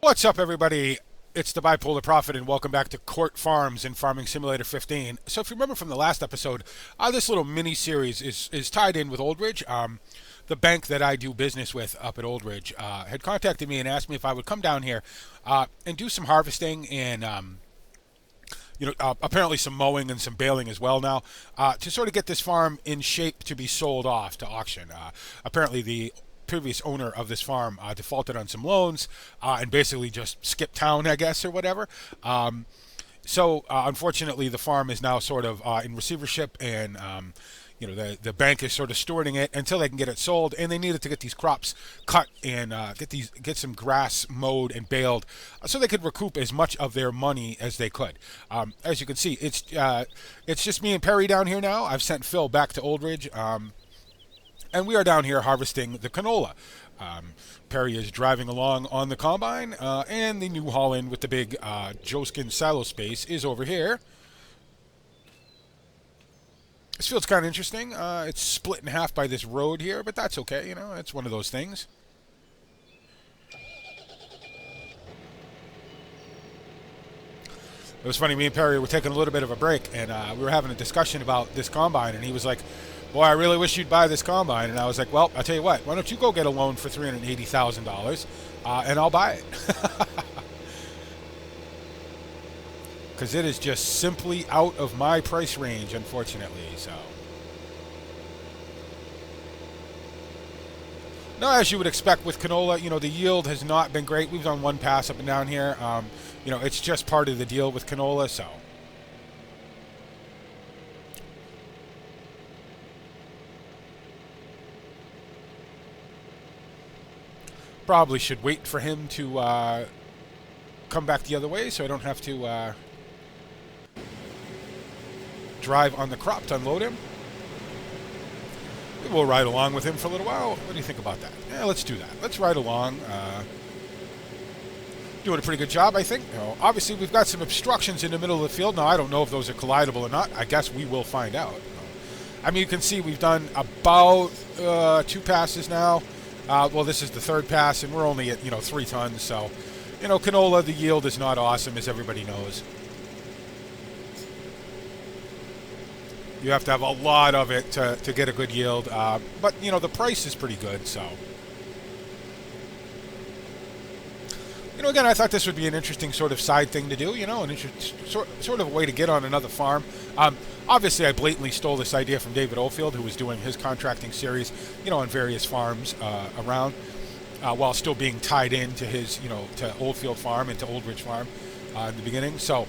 What's up, everybody? It's the Bipolar Prophet, and welcome back to Court Farms in Farming Simulator 15. So, if you remember from the last episode, this little mini series is tied in with Old Ridge. The bank that I do business with up at Old Ridge had contacted me and asked me if I would come down here and do some harvesting and apparently some mowing and some baling as well now, to sort of get this farm in shape to be sold off to auction. Apparently, the previous owner of this farm defaulted on some loans and basically just skipped town, I guess, or whatever. So unfortunately, the farm is now sort of in receivership, and the bank is sort of storing it until they can get it sold, and they needed to get these crops cut and get some grass mowed and baled, so they could recoup as much of their money as they could. As you can see, it's just me and Perry down here now. I've sent Phil back to Old Ridge. And we are down here harvesting the canola. Perry is driving along on the combine, and the New Holland with the big Joskin silo space is over here. This field's kind of interesting. It's split in half by this road here, but that's okay. It's one of those things. It was funny, me and Perry were taking a little bit of a break, and we were having a discussion about this combine, and he was like, "Boy, I really wish you'd buy this combine." And I was like, "Well, I'll tell you what, why don't you go get a loan for $380,000, and I'll buy it." Because it is just simply out of my price range, unfortunately, so. Now, as you would expect with canola, the yield has not been great. We've done one pass up and down here. It's just part of the deal with canola, so. Probably should wait for him to come back the other way so I don't have to drive on the crop to unload him. We'll ride along with him for a little while. What do you think about that? Yeah, let's do that. Let's ride along. Doing a pretty good job, I think. Obviously, we've got some obstructions in the middle of the field. Now, I don't know if those are collidable or not. I guess we will find out. I mean, you can see we've done about 2 passes now. Well, this is the 3rd pass, and we're only at, 3 tons. So, canola, the yield is not awesome, as everybody knows. You have to have a lot of it to get a good yield. But, the price is pretty good, so. Again, I thought this would be an interesting sort of side thing to do, an sort of a way to get on another farm. Obviously, I blatantly stole this idea from David Oldfield, who was doing his contracting series, on various farms around, while still being tied into his, to Oldfield Farm and to Old Ridge Farm in the beginning. So,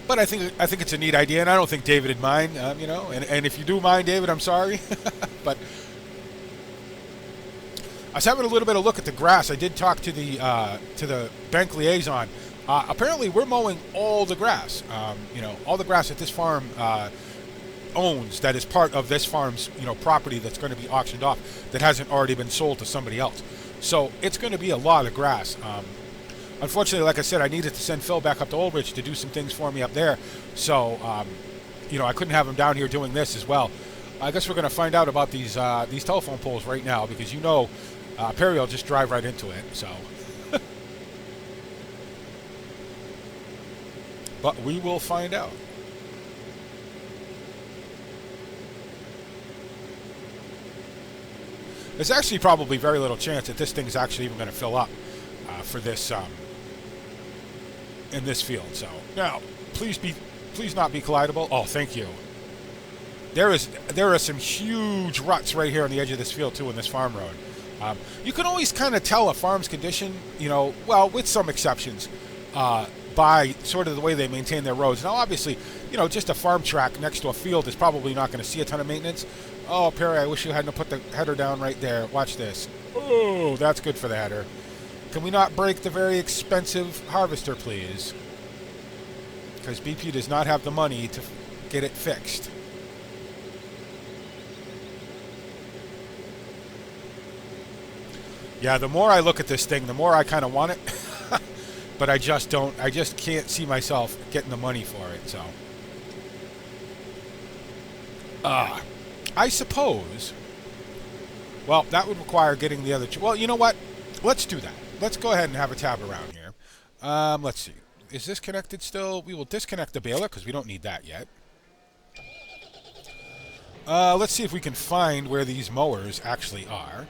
but I think it's a neat idea, and I don't think David would mind, and if you do mind, David, I'm sorry, but. I was having a little bit of look at the grass. I did talk to the bank liaison. Apparently, we're mowing all the grass. All the grass that this farm owns, that is part of this farm's property that's going to be auctioned off, that hasn't already been sold to somebody else. So it's going to be a lot of grass. Unfortunately, like I said, I needed to send Phil back up to Old Ridge to do some things for me up there. So I couldn't have him down here doing this as well. I guess we're going to find out about these telephone poles right now, because Perry will just drive right into it, so. But we will find out. There's actually probably very little chance that this thing's actually even going to fill up for this in this field. So now, please not be collidable. Oh, thank you. There are some huge ruts right here on the edge of this field too in this farm road. You can always kind of tell a farm's condition, well, with some exceptions, by sort of the way they maintain their roads. Now, obviously, just a farm track next to a field is probably not going to see a ton of maintenance. Oh, Perry, I wish you hadn't put the header down right there. Watch this. Oh, that's good for the header. Can we not break the very expensive harvester, please? Because BP does not have the money to get it fixed. Yeah, the more I look at this thing, the more I kind of want it. But I just can't see myself getting the money for it, so. I suppose Well, that would require getting the other two. Well, you know what? Let's do that. let's go ahead and have a tab around here. Let's see. Is this connected still? We will disconnect the baler because we don't need that yet. Let's see if we can find where these mowers actually are.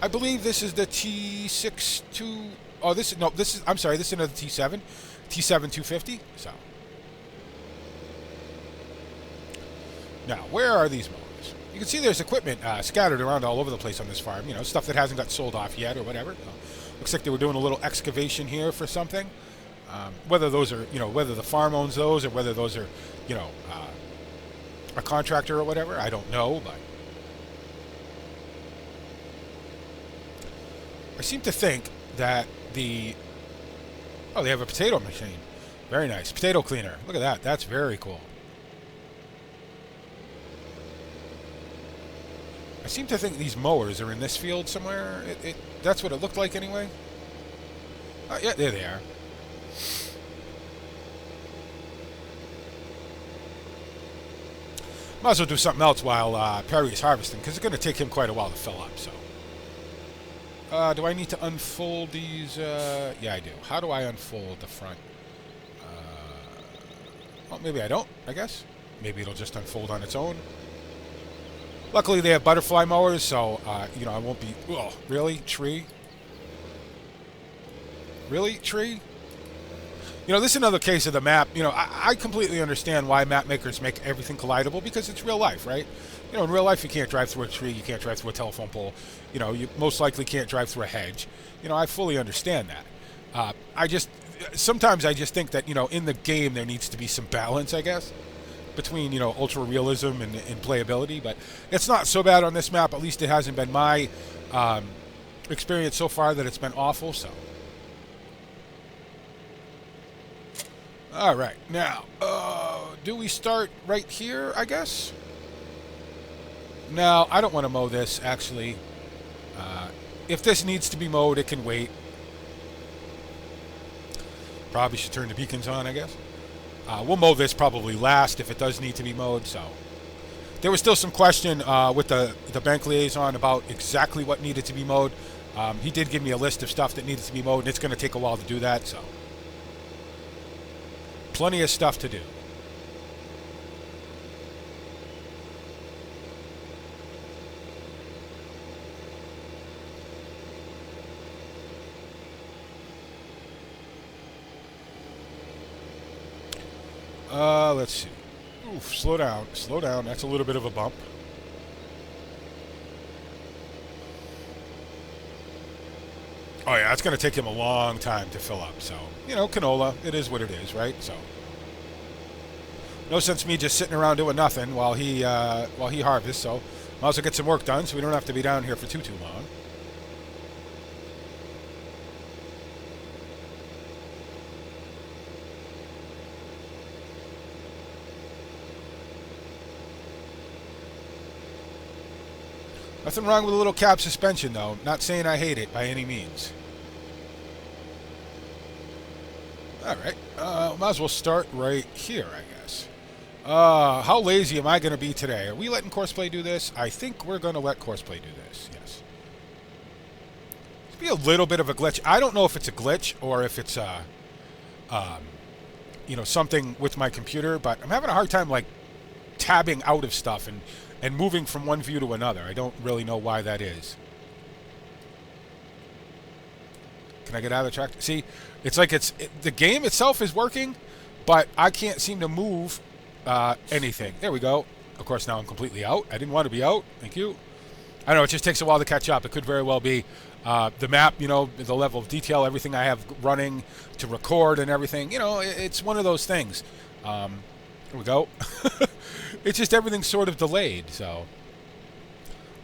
I believe this is the T62. Oh, this is, no, this is, I'm sorry, this is another T7. T7 250. So. Now, where are these mowers? You can see there's equipment scattered around all over the place on this farm. You know, stuff that hasn't got sold off yet or whatever. Looks like they were doing a little excavation here for something. Whether those are, you know, whether the farm owns those or whether those are, you know, a contractor or whatever, I don't know, but I seem to think that they have a potato machine. Very nice. Potato cleaner. Look at that. That's very cool. I seem to think these mowers are in this field somewhere. That's what it looked like anyway. Yeah, there they are. Might as well do something else while Perry is harvesting, because it's going to take him quite a while to fill up, so. Do I need to unfold these? Yeah, I do. How do I unfold the front? Well, maybe I don't, I guess. Maybe it'll just unfold on its own. Luckily, they have butterfly mowers, so, you know, I won't be... Oh, really? Tree? Really? Tree? You know, this is another case of the map. You know, I completely understand why map makers make everything collidable, because it's real life, right? You know, in real life, you can't drive through a tree, you can't drive through a telephone pole. You know, you most likely can't drive through a hedge. You know, I fully understand that. Sometimes I just think that, you know, in the game there needs to be some balance, I guess, between, you know, ultra realism and playability. But it's not so bad on this map. At least it hasn't been my experience so far that it's been awful. So, all right, now do we start right here? I guess. No, I don't want to mow this actually. If this needs to be mowed, it can wait. Probably should turn the beacons on, I guess. We'll mow this probably last if it does need to be mowed. So there was still some question with the bank liaison about exactly what needed to be mowed. He did give me a list of stuff that needed to be mowed, and it's going to take a while to do that. So plenty of stuff to do. Let's see. Oof, slow down. Slow down. That's a little bit of a bump. Oh, yeah, it's going to take him a long time to fill up. So, you know, canola, it is what it is, right? So, no sense me just sitting around doing nothing while he harvests. So, might as well get some work done so we don't have to be down here for too long. Nothing wrong with a little cab suspension, though. Not saying I hate it by any means. All right. Might as well start right here, I guess. How lazy am I going to be today? Are we letting Courseplay do this? I think we're going to let Courseplay do this, yes. It's be a little bit of a glitch. I don't know if it's a glitch or if it's, you know, something with my computer, but I'm having a hard time, like, tabbing out of stuff and moving from one view to another. I don't really know why that is. Can I get out of the track? See, it's like the game itself is working, but I can't seem to move anything. There we go. Of course, now I'm completely out. I didn't want to be out. Thank you. I know, it just takes a while to catch up. It could very well be the map, you know, the level of detail, everything I have running to record and everything. You know, it's one of those things. Here we go. It's just everything's sort of delayed, so.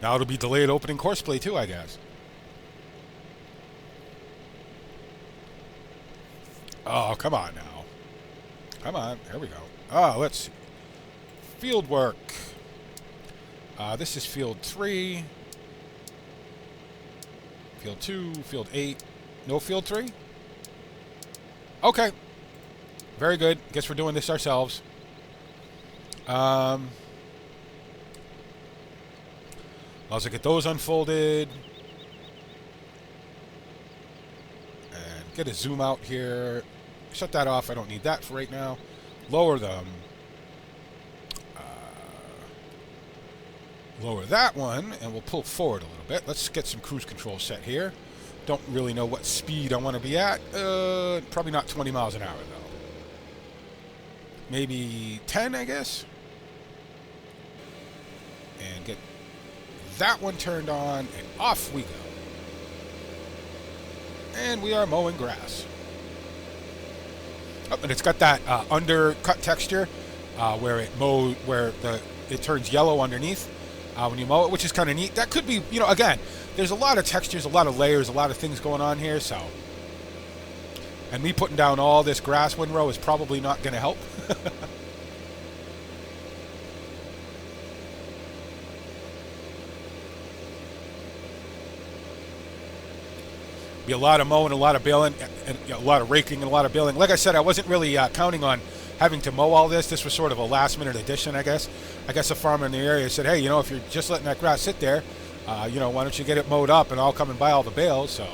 Now it'll be delayed opening Courseplay too, I guess. Oh, come on now. Come on. There we go. Oh, let's see. Field work. This is field 3. Field 2. Field 8. No field 3? Okay. Very good. Guess we're doing this ourselves. I'll also get those unfolded. get a zoom out here. Shut that off. I don't need that for right now. Lower them. Lower that one, and we'll pull forward a little bit. Let's get some cruise control set here. Don't really know what speed I want to be at. Probably not 20 miles an hour, though. Maybe 10, I guess. And get that one turned on, and off we go. And we are mowing grass. Oh, and it's got that undercut texture where it turns yellow underneath when you mow it, which is kind of neat. That could be, again, there's a lot of textures, a lot of layers, a lot of things going on here. So, and me putting down all this grass windrow is probably not going to help. Be a lot of mowing, a lot of baling, and a lot of raking, and a lot of baling. Like I said, I wasn't really counting on having to mow all this. This was sort of a last-minute addition, I guess. I guess a farmer in the area said, hey, if you're just letting that grass sit there, why don't you get it mowed up, and I'll come and buy all the bales. So,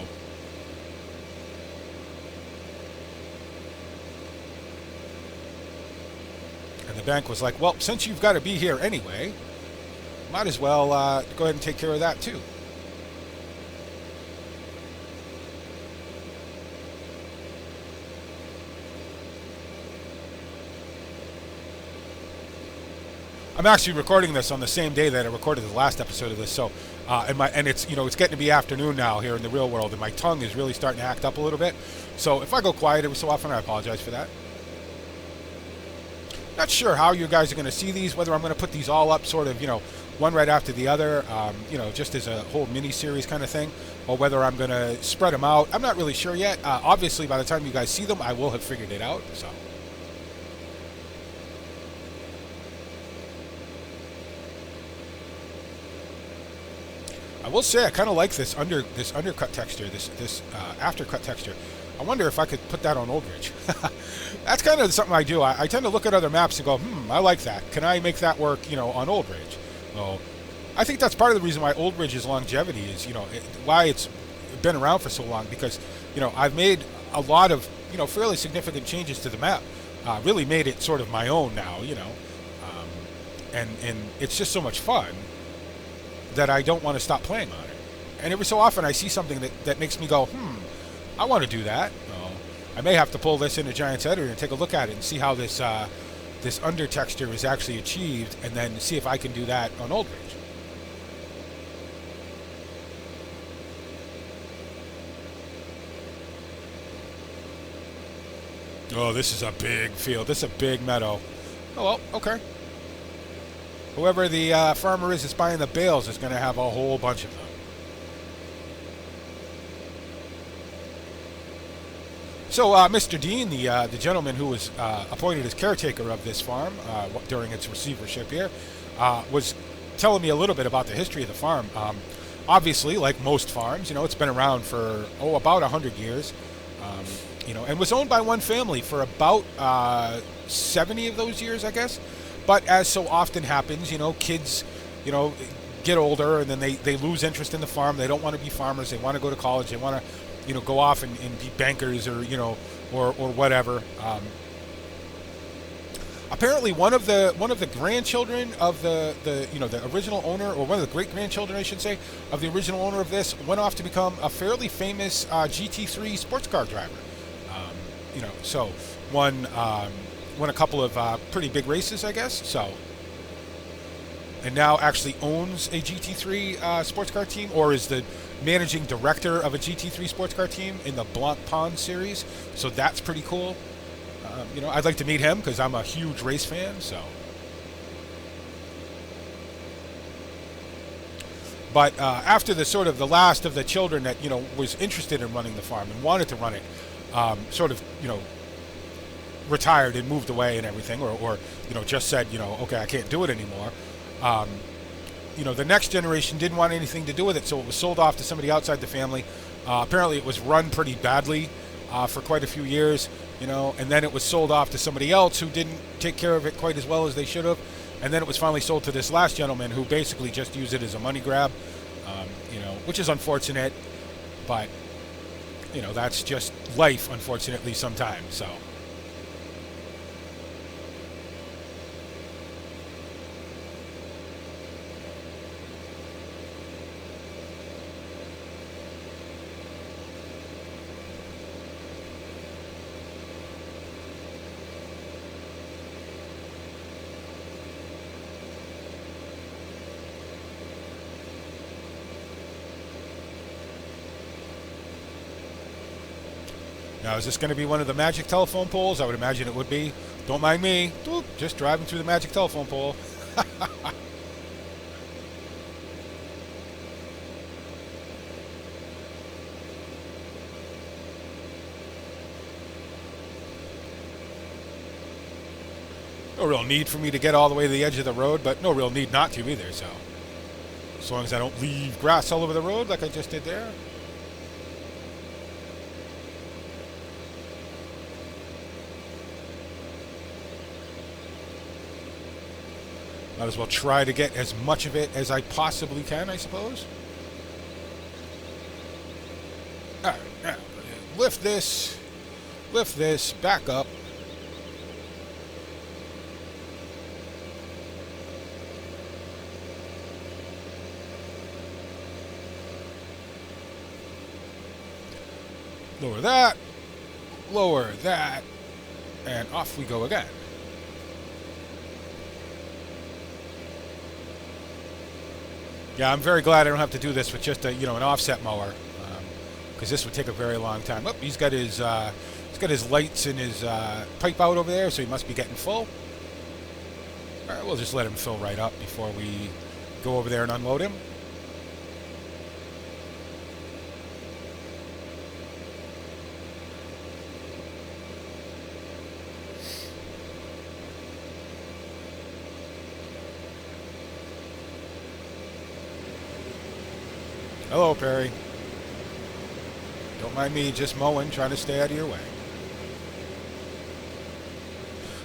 and the bank was like, well, since you've got to be here anyway, might as well go ahead and take care of that too. I'm actually recording this on the same day that I recorded the last episode of this, so and it's it's getting to be afternoon now here in the real world, and my tongue is really starting to act up a little bit. So if I go quiet every so often, I apologize for that. Not sure how you guys are going to see these, whether I'm going to put these all up sort of one right after the other, just as a whole mini series kind of thing, or whether I'm going to spread them out. I'm not really sure yet. Obviously, by the time you guys see them, I will have figured it out. So. I will say I kind of like this undercut texture, this aftercut texture. I wonder if I could put that on Old Ridge. That's kind of something I do. I tend to look at other maps and go, I like that. Can I make that work, on Old Ridge? Well, I think that's part of the reason why Old Ridge's longevity is, why it's been around for so long. Because, I've made a lot of, fairly significant changes to the map. Really made it sort of my own now, and it's just so much fun that I don't want to stop playing on it. And every so often I see something that makes me go, I want to do that. Well, I may have to pull this into Giants Editor and take a look at it and see how this under texture is actually achieved, and then see if I can do that on Old Ridge. Oh, this is a big field. This is a big meadow. Oh, well, okay. Whoever the farmer is that's buying the bales is going to have a whole bunch of them. So Mr. Dean, the gentleman who was appointed as caretaker of this farm during its receivership here, was telling me a little bit about the history of the farm. Obviously, like most farms, it's been around for, about 100 years. And was owned by one family for about 70 of those years, I guess. But as so often happens, kids, get older, and then they lose interest in the farm. They don't want to be farmers. They want to go to college. They want to, go off and be bankers or whatever. Apparently, one of the grandchildren of the original owner, or one of the great grandchildren, I should say, of the original owner of this, went off to become a fairly famous GT3 sports car driver. So won a couple of pretty big races, I guess. So, and now actually owns a GT3 sports car team, or is the managing director of a GT3 sports car team in the Blanc Pond series. So that's pretty cool. I'd like to meet him because I'm a huge race fan. So, but after the last of the children that was interested in running the farm and wanted to run it, retired and moved away and everything, or just said, okay, I can't do it anymore. The next generation didn't want anything to do with it, so it was sold off to somebody outside the family. Apparently it was run pretty badly for quite a few years, and then it was sold off to somebody else who didn't take care of it quite as well as they should have, and then it was finally sold to this last gentleman who basically just used it as a money grab, which is unfortunate, but you know, that's just life, unfortunately, sometimes. So. Now, is this going to be one of the magic telephone poles? I would imagine it would be. Don't mind me. Doop, just driving through the magic telephone pole. No real need for me to get all the way to the edge of the road, but no real need not to either, so. As long as I don't leave grass all over the road like I just did there. Might as well try to get as much of it as I possibly can, I suppose. All right, now lift this, back up. Lower that, and off we go again. Yeah, I'm very glad I don't have to do this with just a, you know, an offset mower, because this would take a very long time. Oh, he's got his lights and his pipe out over there, so he must be getting full. All right, we'll just let him fill right up before we go over there and unload him. Hello, Perry. Don't mind me just mowing, trying to stay out of your way.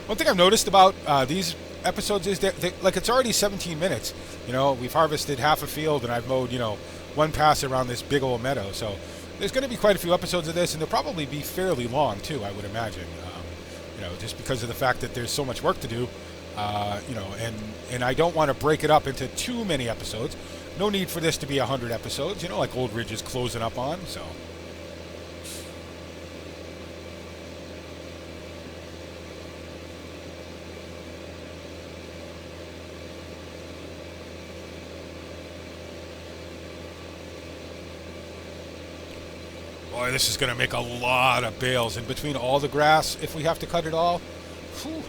One thing I've noticed about these episodes is that, like, it's already 17 minutes. You know, we've harvested half a field, and I've mowed, you know, one pass around this big old meadow. So there's going to be quite a few episodes of this, and they'll probably be fairly long, too, I would imagine. You know, just because of the fact that there's so much work to do. You know, and I don't want to break it up into too many episodes. No need for this to be 100 episodes, you know, like Old Ridge is closing up on, so. Boy, this is going to make a lot of bales in between all the grass if we have to cut it all. Whew.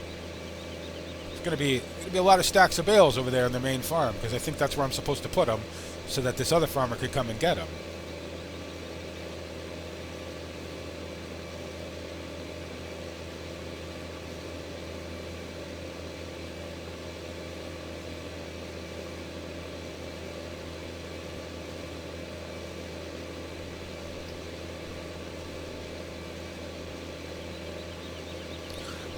Going to be a lot of stacks of bales over there in the main farm, because I think that's where I'm supposed to put them so that this other farmer could come and get them.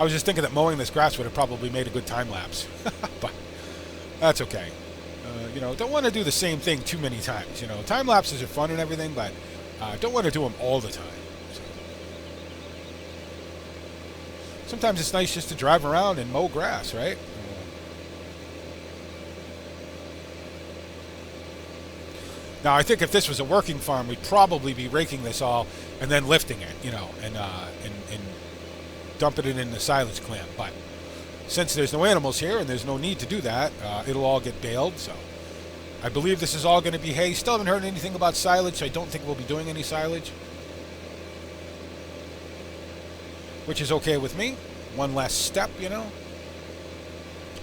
I was just thinking that mowing this grass would have probably made a good time lapse, but that's okay. You know, don't want to do the same thing too many times. You know, time lapses are fun and everything, but don't want to do them all the time. So. Sometimes it's nice just to drive around and mow grass, right? Now, I think if this was a working farm, we'd probably be raking this all and then lifting it, you know, and dumping it in the silage clamp. But since there's no animals here and there's no need to do that, it'll all get baled. So I believe this is all going to be hay. Still haven't heard anything about silage, so I don't think we'll be doing any silage, which is okay with me. One less step, you know.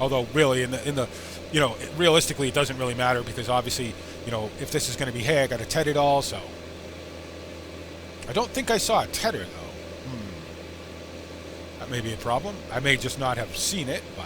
Although really, in the you know, realistically, it doesn't really matter, because obviously, you know, if this is going to be hay, I got to ted it all. So I don't think I saw a tedder though. That may be a problem. I may just not have seen it, but.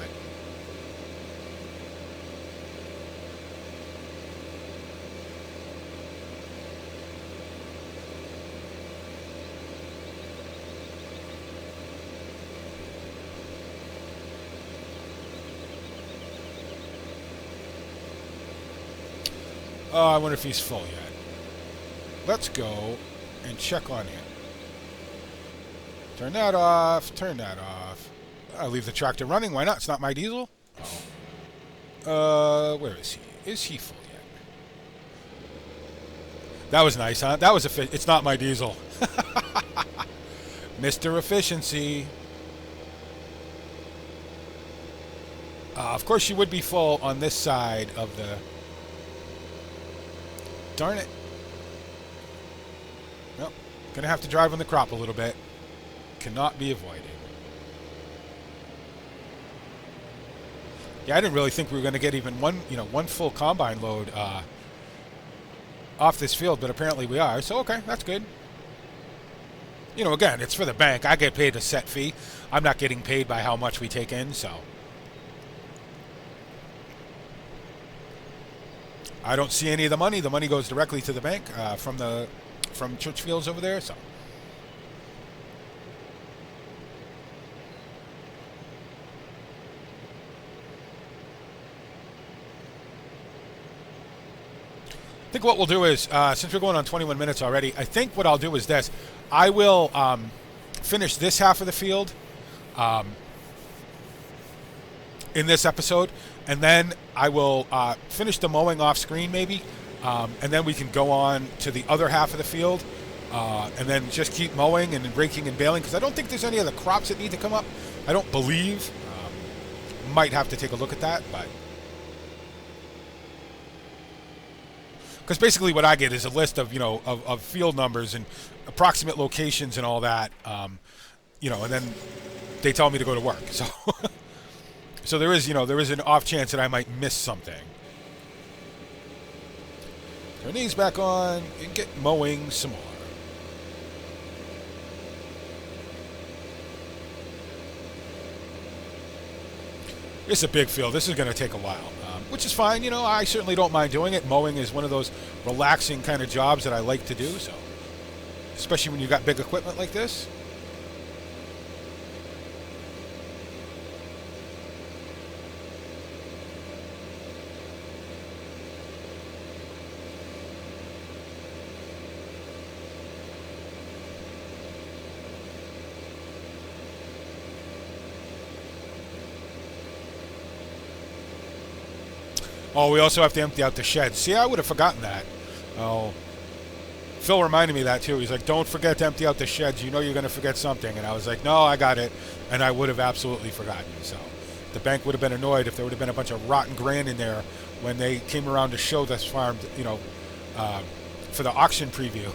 Oh, I wonder if he's full yet. Let's go and check on it. Turn that off. Turn that off. I'll leave the tractor running. Why not? It's not my diesel. Where is he? Is he full yet? That was nice, huh? That was it's not my diesel. Mr. Efficiency. Of course, she would be full on this side of the... Darn it. Nope. Gonna have to drive on the crop a little bit. Cannot be avoided. Yeah, I didn't really think we were going to get even one full combine load off this field, but apparently we are. So, okay, that's good. You know, again, it's for the bank. I get paid a set fee. I'm not getting paid by how much we take in, so... I don't see any of the money. The money goes directly to the bank from Church Fields over there, so... I think what we'll do is, since we're going on 21 minutes already, I think what I'll do is this. I will finish this half of the field in this episode, and then I will finish the mowing off screen maybe, and then we can go on to the other half of the field, and then just keep mowing and raking and baling, because I don't think there's any other crops that need to come up. I don't believe. Might have to take a look at that, but... Because basically what I get is a list of, of field numbers and approximate locations and all that, and then they tell me to go to work. So, so there is an off chance that I might miss something. Turn these back on and get mowing some more. It's a big field. This is going to take a while, which is fine. I certainly don't mind doing it. Mowing is one of those relaxing kind of jobs that I like to do, so especially when you've got big equipment like this. Oh, we also have to empty out the shed. See, I would have forgotten that. Oh, Phil reminded me of that too. He's like, don't forget to empty out the sheds. You know you're going to forget something. And I was like, no, I got it. And I would have absolutely forgotten. So the bank would have been annoyed if there would have been a bunch of rotten grain in there when they came around to show this farm, for the auction preview.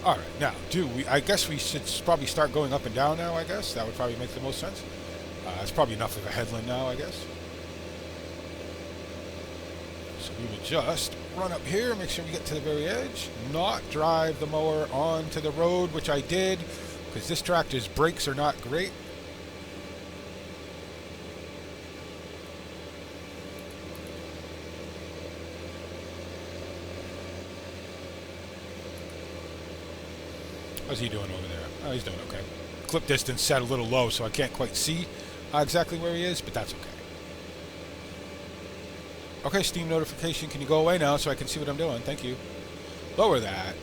All right, now, I guess we should probably start going up and down now, I guess. That would probably make the most sense. That's probably enough of a headland now, I guess. So we will just run up here, make sure we get to the very edge, not drive the mower onto the road, which I did, because this tractor's brakes are not great. How's he doing over there? Oh, he's doing okay. Clip distance set a little low, so I can't quite see exactly where he is, but that's okay. Okay, Steam notification. Can you go away now so I can see what I'm doing? Thank you. Lower that.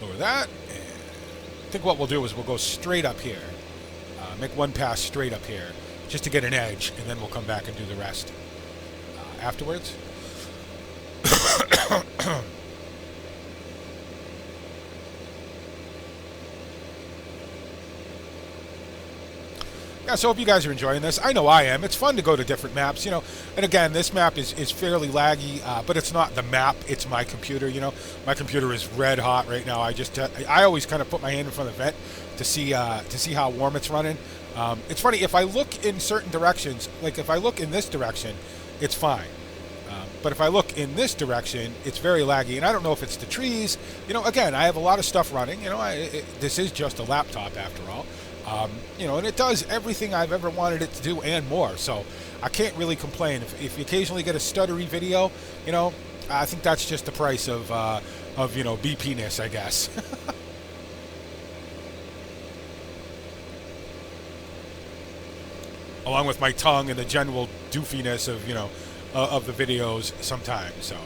Lower that. And I think what we'll do is we'll go straight up here. Make one pass straight up here, just to get an edge, and then we'll come back and do the rest afterwards. Yeah, so hope you guys are enjoying this. I know I am. It's fun to go to different maps, And again, this map is fairly laggy, but it's not the map. It's my computer, My computer is red hot right now. I always kind of put my hand in front of the vent to see how warm it's running. It's funny, if I look in certain directions, like if I look in this direction, it's fine. But if I look in this direction, it's very laggy, and I don't know if it's the trees. Again, I have a lot of stuff running. This is just a laptop after all. And it does everything I've ever wanted it to do and more. So I can't really complain. If you occasionally get a stuttery video, I think that's just the price of BP-ness, I guess. Along with my tongue and the general doofiness of the videos sometimes. So.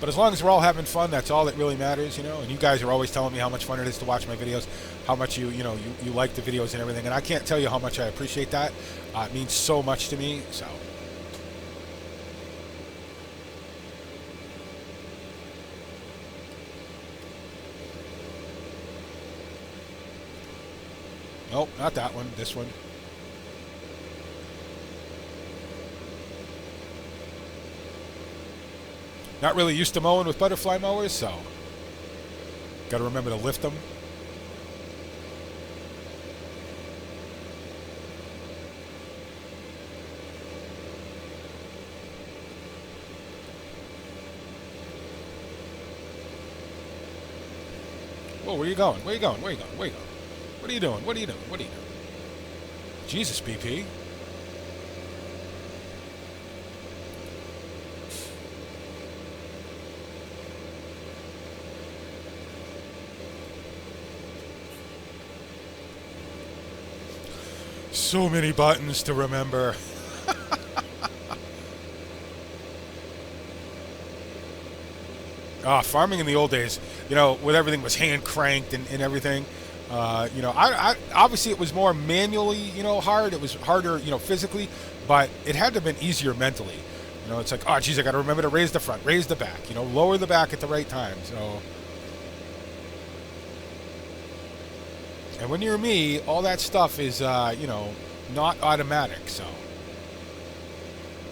But as long as we're all having fun, that's all that really matters, And you guys are always telling me how much fun it is to watch my videos, how much you like the videos and everything. And I can't tell you how much I appreciate that. It means so much to me. So. Nope, not that one. This one. Not really used to mowing with butterfly mowers, so got to remember to lift them. Whoa, where are you going? Where are you going? Where are you going? Where are you going? What are you doing? What are you doing? What are you doing? Jesus, BP. So many buttons to remember. Farming in the old days, when everything was hand cranked and everything. I obviously it was more manually, hard. It was harder, physically, but it had to have been easier mentally. It's like, oh, geez, I got to remember to raise the front, raise the back, lower the back at the right time. So. And when you're me, all that stuff is, not automatic. So,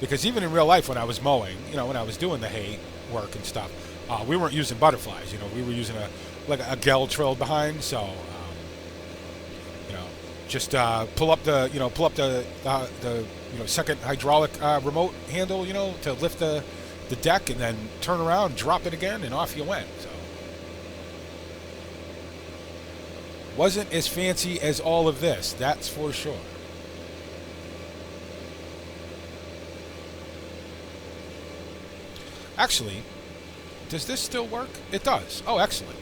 because even in real life, when I was mowing, when I was doing the hay work and stuff, we weren't using butterflies. We were using a gel trailed behind. So, just pull up the second hydraulic remote handle, to lift the deck, and then turn around, drop it again, and off you went. So. Wasn't as fancy as all of this, that's for sure. Actually, does this still work? It does. Oh, excellent.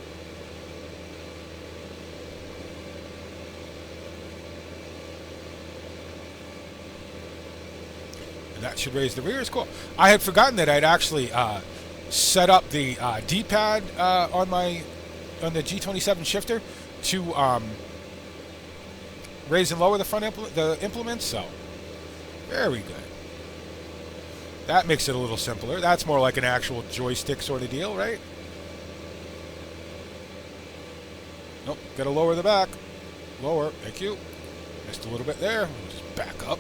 And that should raise the rears. Cool. I had forgotten that I'd actually set up the D-pad on the G27 shifter to raise and lower the implements, so very good. That makes it a little simpler. That's more like an actual joystick sort of deal, right? Nope, gotta lower the back. Lower, thank you. Missed a little bit there. We'll just back up.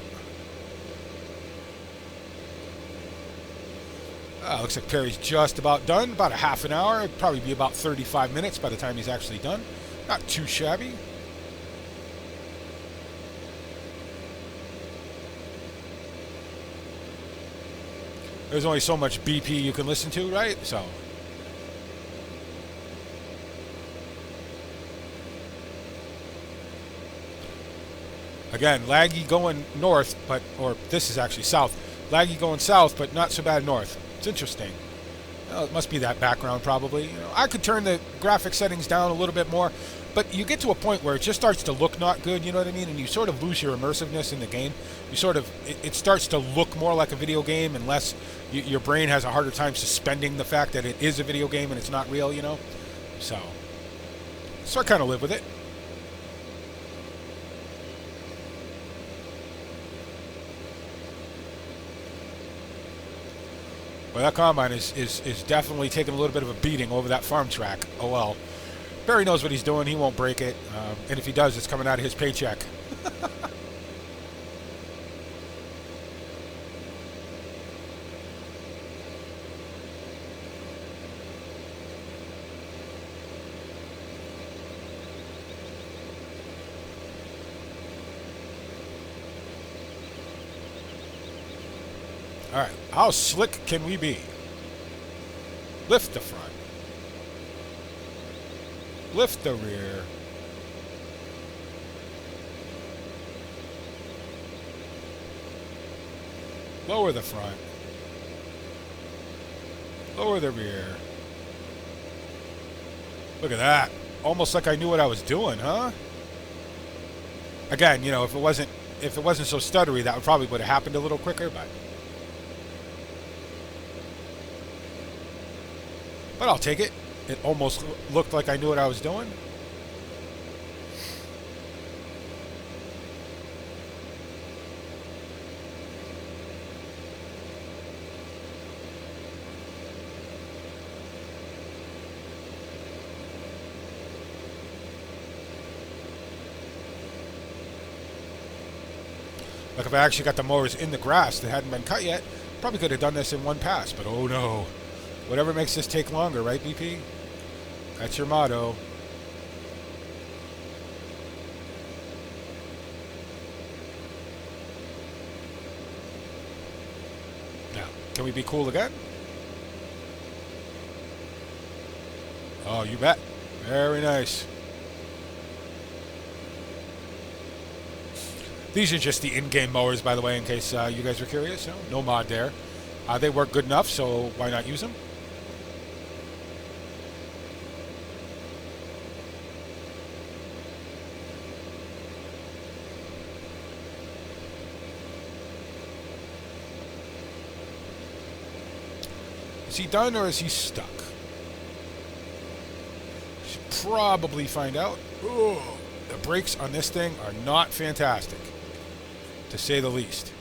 Looks like Perry's just about done. About a half an hour. It'd probably be about 35 minutes by the time he's actually done. Not too shabby. There's only so much BP you can listen to, right? So. Again, laggy going north, or this is actually south. Laggy going south, but not so bad north. It's interesting. Well, it must be that background, probably. I could turn the graphic settings down a little bit more, but you get to a point where it just starts to look not good, you know what I mean? And you sort of lose your immersiveness in the game. It starts to look more like a video game unless your brain has a harder time suspending the fact that it is a video game and it's not real, So I kind of live with it. Well, that combine is definitely taking a little bit of a beating over that farm track. Oh well. Barry knows what he's doing. He won't break it. And if he does, it's coming out of his paycheck. All right, how slick can we be? Lift the front. Lift the rear. Lower the front. Lower the rear. Look at that. Almost like I knew what I was doing, huh? Again, you know, if it wasn't so stuttery, that would have happened a little quicker, but I'll take it. It almost looked like I knew what I was doing. Like if I actually got the mowers in the grass that hadn't been cut yet, probably could have done this in one pass, but oh no. Whatever makes this take longer, right, BP? That's your motto. Now, can we be cool again? Oh, you bet. Very nice. These are just the in-game mowers, by the way, in case you guys were curious. No mod there. They work good enough, so why not use them? Is he done or is he stuck? Should probably find out. Ooh, the brakes on this thing are not fantastic, to say the least.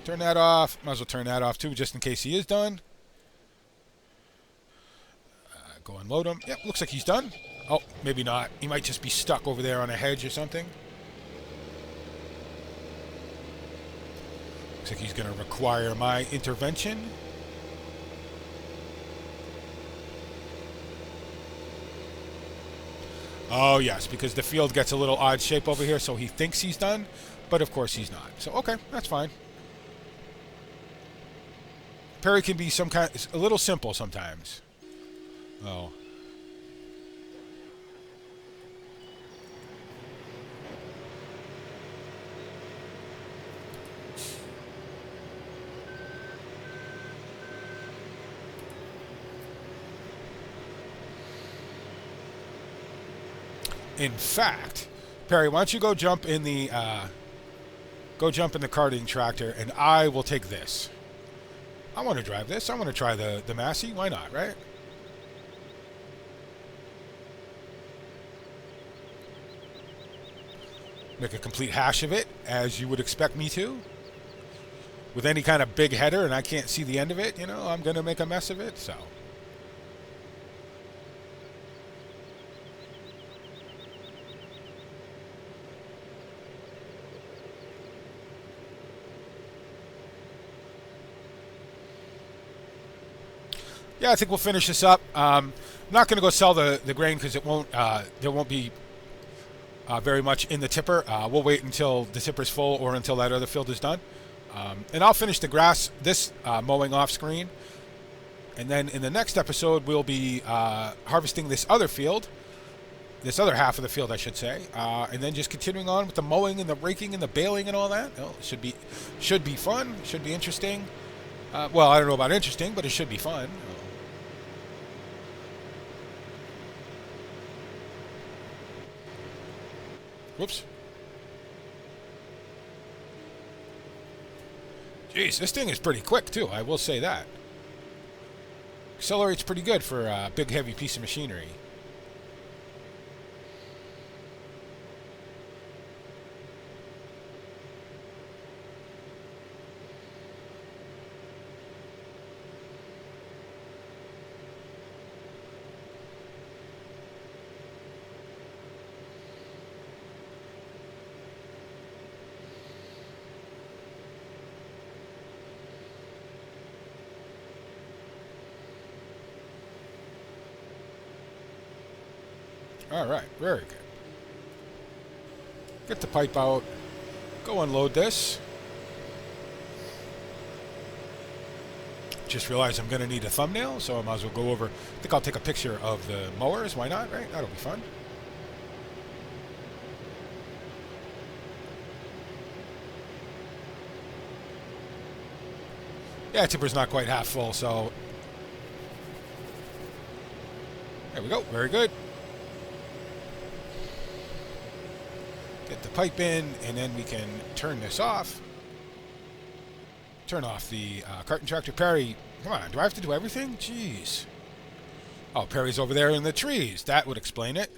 Turn that off. Might as well turn that off too, just in case he is done. Go unload him. Yep, looks like he's done. Oh, maybe not. He might just be stuck over there on a hedge or something. Looks like he's going to require my intervention. Oh, yes, because the field gets a little odd shape over here, so he thinks he's done, but of course he's not. So, okay, that's fine. Perry can be a little simple sometimes. Oh. In fact, Perry, why don't you go jump in the karting tractor, and I will take this. I want to drive this. I want to try the Massey. Why not, right? Make a complete hash of it, as you would expect me to. With any kind of big header, and I can't see the end of it, you know, I'm going to make a mess of it, so. Yeah, I think we'll finish this up. I'm not going to go sell the grain because it won't. There won't be very much in the tipper. We'll wait until the tipper's full or until that other field is done, and I'll finish the grass mowing off screen, and then in the next episode we'll be harvesting this other field, this other half of the field, I should say, and then just continuing on with the mowing and the raking and the baling and all that. Well, it should be fun. Should be interesting. Well, I don't know about interesting, but it should be fun. Whoops. Jeez, this thing is pretty quick, too. I will say that. Accelerates pretty good for a big, heavy piece of machinery. All right, very good. Get the pipe out. Go unload this. Just realized I'm going to need a thumbnail, so I might as well go over. I think I'll take a picture of the mowers. Why not, right? That'll be fun. Yeah, tipper's not quite half full, so there we go. Very good. Get the pipe in, and then we can turn this off. Turn off the carton tractor. Perry, come on. Do I have to do everything? Jeez. Oh, Perry's over there in the trees. That would explain it.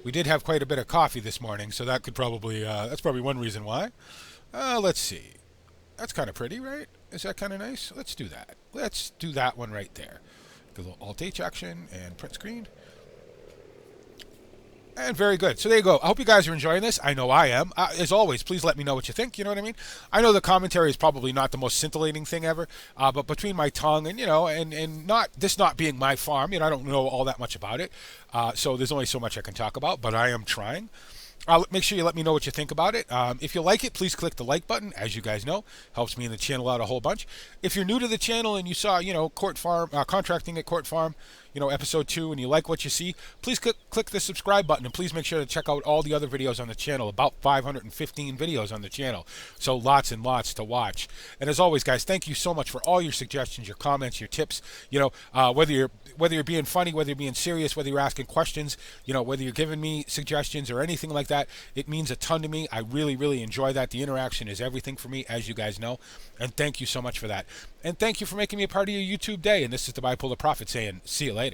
We did have quite a bit of coffee this morning, so that could probably, that's probably one reason why. Let's see. That's kind of pretty, right? Is that kind of nice? Let's do that. Let's do that one right there. The little Alt-H action and print screen. And very good. So there you go. I hope you guys are enjoying this. I know I am. As always, please let me know what you think. You know what I mean? I know the commentary is probably not the most scintillating thing ever, but between my tongue and, and not this not being my farm, I don't know all that much about it. So there's only so much I can talk about, but I am trying. Make sure you let me know what you think about it. If you like it, please click the like button. As you guys know, helps me and the channel out a whole bunch. If you're new to the channel and you saw, Court Farm, contracting at Court Farm, episode 2, and you like what you see, please click the subscribe button, and please make sure to check out all the other videos on the channel. About 515 videos on the channel, so lots and lots to watch. And as always, guys, thank you so much for all your suggestions, your comments, your tips. Whether you're being funny, whether you're being serious, whether you're asking questions, whether you're giving me suggestions or anything like that, it means a ton to me. I really, really enjoy that. The interaction is everything for me, as you guys know, and thank you so much for that. And thank you for making me a part of your YouTube day. And this is the Bipolar Prophet saying, see you later.